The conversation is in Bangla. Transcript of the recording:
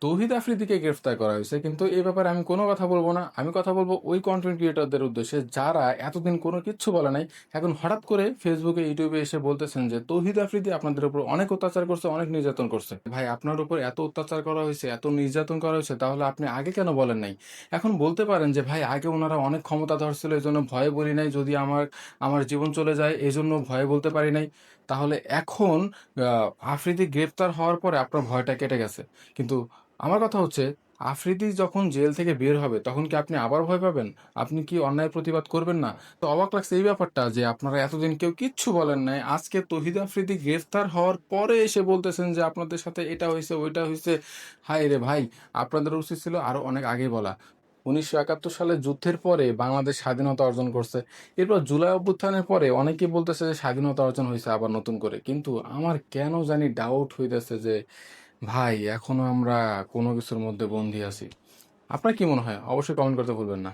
তৌহিদ আফ্রিদিকে গ্রেফতার করা হয়েছে, কিন্তু এই ব্যাপারে আমি কোনো কথা বলবো না। আমি কথা বলবো ওই কন্টেন্ট ক্রিয়েটরদের উদ্দেশ্যে যারা এতদিন কোনো কিচ্ছু বলে নাই, এখন হঠাৎ করে ফেসবুকে ইউটিউবে এসে বলতেছেন যে তৌহিদ আফ্রিদি আপনাদের উপর অনেক অত্যাচার করছে, অনেক নির্যাতন করছে। ভাই, আপনার উপর এত অত্যাচার করা হয়েছে, এত নির্যাতন করা হয়েছে, তাহলে আপনি আগে কেন বলেন নাই? এখন বলতে পারেন যে ভাই আগে ওনারা অনেক ক্ষমতাধর ছিল, এই জন্য ভয়ে বলি নাই, যদি আমার আমার জীবন চলে যায় এই জন্য ভয়ে বলতে পারি নাই। তাহলে এখন আফ্রিদি গ্রেফতার হওয়ার পরে আপনার ভয়টা কেটে গেছে, কিন্তু আমার কথা হচ্ছে, আফ্রিদি যখন জেল থেকে বের হবে তখন কি আপনি আবার ভয় পাবেন? আপনি কি অন্যায় প্রতিবাদ করবেন না? তো অবাক লাগছে এই ব্যাপারটা যে আপনারা এতদিন কেউ কিচ্ছু বলেন নাই, আজকে তৌহিদ আফ্রিদি গ্রেফতার হওয়ার পরে এসে বলতেছেন যে আপনাদের সাথে এটা হয়েছে ওইটা হয়েছে। হায় রে ভাই, আপনাদের উচিত ছিল আরো অনেক আগে বলা। 1971 সালে যুদ্ধের পরে বাংলাদেশ স্বাধীনতা অর্জন করছে। এরপর জুলাই অভ্যুত্থানের পরে অনেকেই বলতেছে যে স্বাধীনতা অর্জন হয়েছে আবার নতুন করে, কিন্তু আমার কেন জানি ডাউট হইতেছে যে ভাই এখনো আমরা কোনো কিছুর মধ্যে বন্দী আছি। আপনার কি মনে হয়? অবশ্যই কমেন্ট করতে ভুলবেন না।